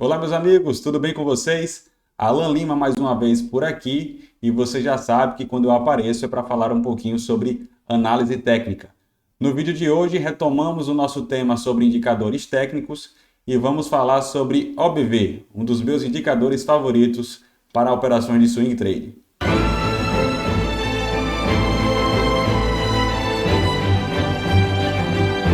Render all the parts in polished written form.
Olá, meus amigos, tudo bem com vocês? Alan Lima mais uma vez por aqui e você já sabe que quando eu apareço é para falar um pouquinho sobre análise técnica. No vídeo de hoje retomamos o nosso tema sobre indicadores técnicos e vamos falar sobre OBV, um dos meus indicadores favoritos para operações de swing trade.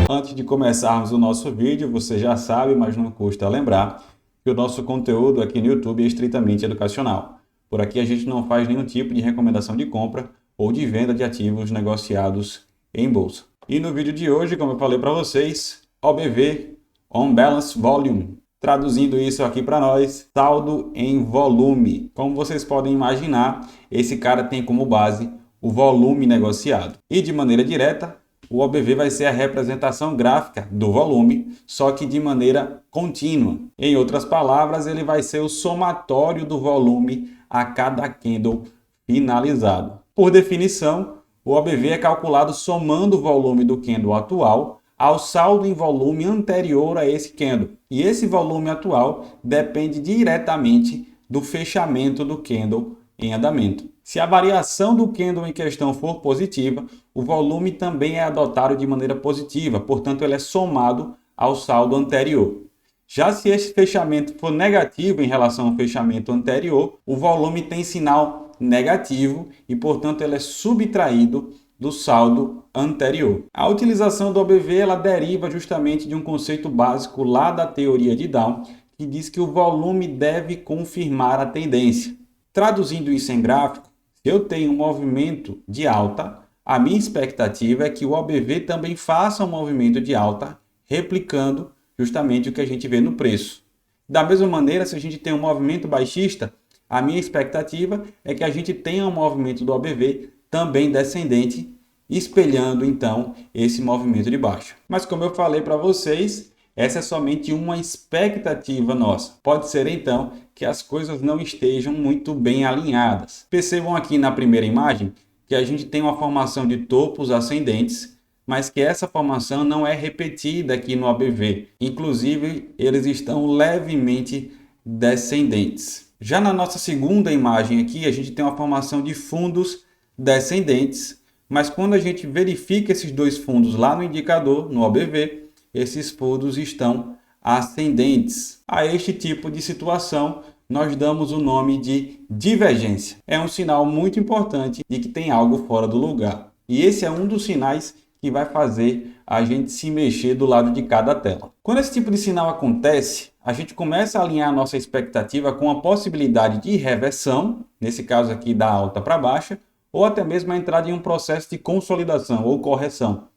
Antes de começarmos o nosso vídeo, você já sabe, mas não custa lembrar, que o nosso conteúdo aqui no YouTube é estritamente educacional. Por aqui a gente não faz nenhum tipo de recomendação de compra ou de venda de ativos negociados em bolsa. E no vídeo de hoje, como eu falei para vocês, OBV, On Balance Volume. Traduzindo isso aqui para nós, saldo em volume. Como vocês podem imaginar, esse cara tem como base o volume negociado. E de maneira direta, o OBV vai ser a representação gráfica do volume, só que de maneira contínua. Em outras palavras, ele vai ser o somatório do volume a cada candle finalizado. Por definição, o OBV é calculado somando o volume do candle atual ao saldo em volume anterior a esse candle. E esse volume atual depende diretamente do fechamento do candle em andamento. Se a variação do candle em questão for positiva, o volume também é adotado de maneira positiva, portanto ele é somado ao saldo anterior. Já se esse fechamento for negativo em relação ao fechamento anterior, o volume tem sinal negativo e, portanto, ele é subtraído do saldo anterior. A utilização do OBV ela deriva justamente de um conceito básico lá da teoria de Down, que diz que o volume deve confirmar a tendência. Traduzindo isso em gráfico, se eu tenho um movimento de alta, a minha expectativa é que o OBV também faça um movimento de alta, replicando justamente o que a gente vê no preço. Da mesma maneira, se a gente tem um movimento baixista, a minha expectativa é que a gente tenha um movimento do OBV também descendente, espelhando então esse movimento de baixa. Mas como eu falei para vocês, essa é somente uma expectativa nossa. Pode ser então que as coisas não estejam muito bem alinhadas. Percebam aqui na primeira imagem que a gente tem uma formação de topos ascendentes, mas que essa formação não é repetida aqui no OBV. Inclusive, eles estão levemente descendentes. Já na nossa segunda imagem aqui, a gente tem uma formação de fundos descendentes, mas quando a gente verifica esses dois fundos lá no indicador, no OBV, esses fundos estão ascendentes. A este tipo de situação, nós damos o nome de divergência. É um sinal muito importante de que tem algo fora do lugar. E esse é um dos sinais que vai fazer a gente se mexer do lado de cada tela. Quando esse tipo de sinal acontece, a gente começa a alinhar a nossa expectativa com a possibilidade de reversão, nesse caso aqui da alta para baixa, ou até mesmo a entrada em um processo de consolidação ou correção.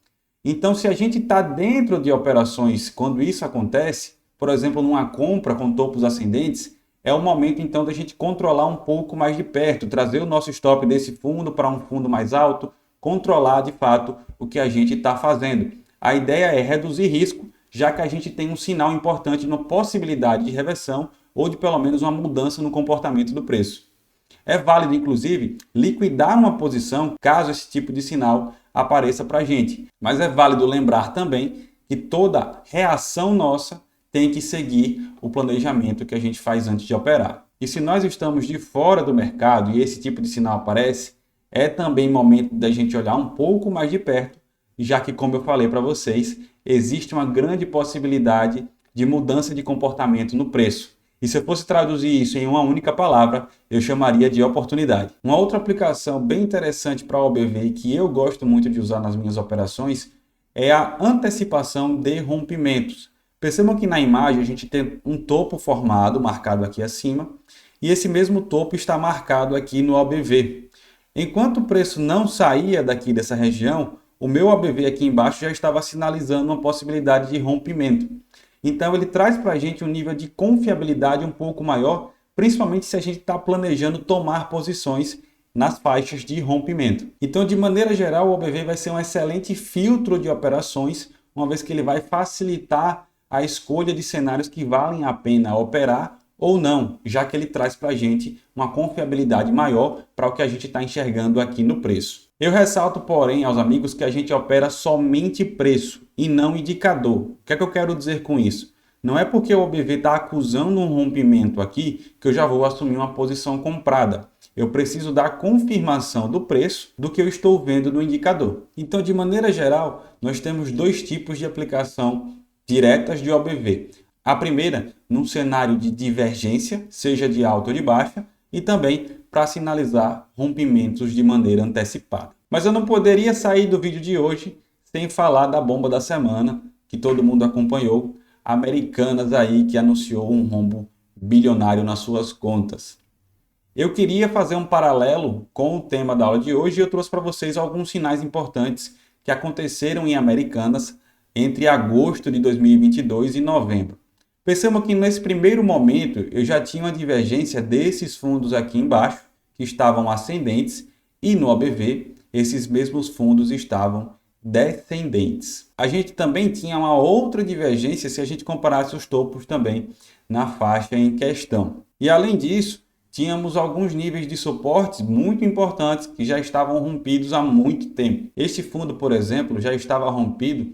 Então, se a gente está dentro de operações quando isso acontece, por exemplo, numa compra com topos ascendentes, é o momento então da gente controlar um pouco mais de perto, trazer o nosso stop desse fundo para um fundo mais alto, controlar de fato o que a gente está fazendo. A ideia é reduzir risco, já que a gente tem um sinal importante na possibilidade de reversão ou de pelo menos uma mudança no comportamento do preço. É válido, inclusive, liquidar uma posição caso esse tipo de sinal apareça para a gente. Mas é válido lembrar também que toda reação nossa tem que seguir o planejamento que a gente faz antes de operar. E se nós estamos de fora do mercado e esse tipo de sinal aparece, é também momento da gente olhar um pouco mais de perto, já que, como eu falei para vocês, existe uma grande possibilidade de mudança de comportamento no preço. E se eu fosse traduzir isso em uma única palavra, eu chamaria de oportunidade. Uma outra aplicação bem interessante para o OBV que eu gosto muito de usar nas minhas operações é a antecipação de rompimentos. Percebam que na imagem a gente tem um topo formado, marcado aqui acima, e esse mesmo topo está marcado aqui no OBV. Enquanto o preço não saía daqui dessa região, o meu OBV aqui embaixo já estava sinalizando uma possibilidade de rompimento. Então ele traz para a gente um nível de confiabilidade um pouco maior, principalmente se a gente está planejando tomar posições nas faixas de rompimento. Então, de maneira geral, o OBV vai ser um excelente filtro de operações, uma vez que ele vai facilitar a escolha de cenários que valem a pena operar ou não, já que ele traz para a gente uma confiabilidade maior para o que a gente está enxergando aqui no preço. Eu ressalto, porém, aos amigos que a gente opera somente preço e não indicador. O que é que eu quero dizer com isso? Não é porque o OBV está acusando um rompimento aqui que eu já vou assumir uma posição comprada. Eu preciso da confirmação do preço do que eu estou vendo no indicador. Então, de maneira geral, nós temos dois tipos de aplicação diretas de OBV. A primeira, num cenário de divergência, seja de alta ou de baixa, e também para sinalizar rompimentos de maneira antecipada. Mas eu não poderia sair do vídeo de hoje sem falar da bomba da semana, que todo mundo acompanhou, Americanas aí que anunciou um rombo bilionário nas suas contas. Eu queria fazer um paralelo com o tema da aula de hoje e eu trouxe para vocês alguns sinais importantes que aconteceram em Americanas entre agosto de 2022 e novembro. Percebam que nesse primeiro momento eu já tinha uma divergência desses fundos aqui embaixo, que estavam ascendentes, e no OBV esses mesmos fundos estavam descendentes. A gente também tinha uma outra divergência se a gente comparasse os topos também na faixa em questão. E além disso, tínhamos alguns níveis de suportes muito importantes que já estavam rompidos há muito tempo. Este fundo, por exemplo, já estava rompido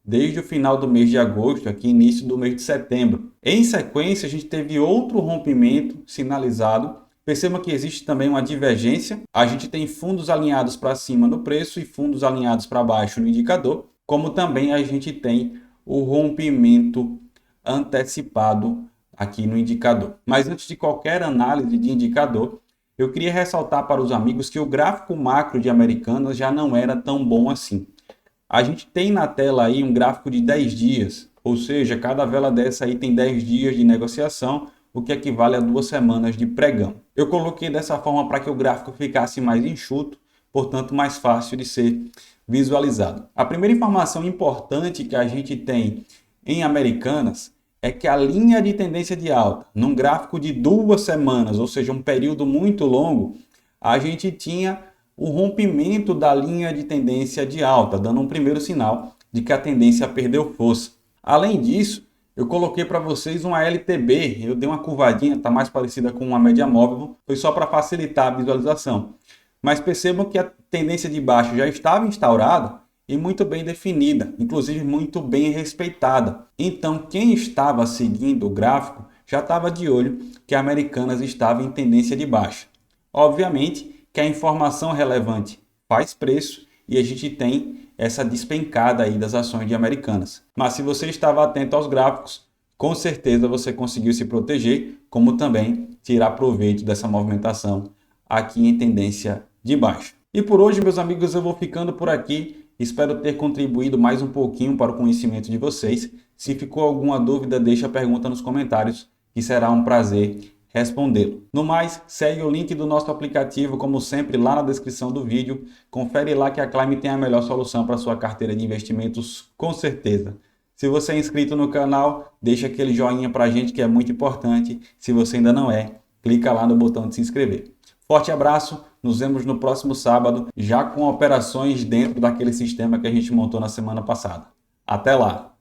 desde o final do mês de agosto, aqui início do mês de setembro. Em sequência, a gente teve outro rompimento sinalizado. Perceba que existe também uma divergência. A gente tem fundos alinhados para cima no preço e fundos alinhados para baixo no indicador, como também a gente tem o rompimento antecipado aqui no indicador. Mas antes de qualquer análise de indicador, eu queria ressaltar para os amigos que o gráfico macro de Americanas já não era tão bom assim. A gente tem na tela aí um gráfico de 10 dias, ou seja, cada vela dessa aí tem 10 dias de negociação, o que equivale a 2 semanas de pregão. Eu coloquei dessa forma para que o gráfico ficasse mais enxuto, portanto mais fácil de ser visualizado. A primeira informação importante que a gente tem em Americanas é que a linha de tendência de alta, num gráfico de 2 semanas, ou seja, um período muito longo, a gente tinha o rompimento da linha de tendência de alta, dando um primeiro sinal de que a tendência perdeu força. Além disso, eu coloquei para vocês uma LTB, eu dei uma curvadinha, está mais parecida com uma média móvel, foi só para facilitar a visualização. Mas percebam que a tendência de baixa já estava instaurada e muito bem definida, inclusive muito bem respeitada. Então, quem estava seguindo o gráfico já estava de olho que a Americanas estava em tendência de baixa. Obviamente que a informação relevante faz preço e a gente tem essa despencada aí das ações de Americanas. Mas se você estava atento aos gráficos, com certeza você conseguiu se proteger, como também tirar proveito dessa movimentação aqui em tendência de baixa. E por hoje, meus amigos, eu vou ficando por aqui. Espero ter contribuído mais um pouquinho para o conhecimento de vocês. Se ficou alguma dúvida, deixa a pergunta nos comentários, que será um prazer respondê-lo. No mais, segue o link do nosso aplicativo, como sempre, lá na descrição do vídeo. Confere lá que a Climb tem a melhor solução para a sua carteira de investimentos, com certeza. Se você é inscrito no canal, deixa aquele joinha para a gente que é muito importante. Se você ainda não é, clica lá no botão de se inscrever. Forte abraço, nos vemos no próximo sábado, já com operações dentro daquele sistema que a gente montou na semana passada. Até lá!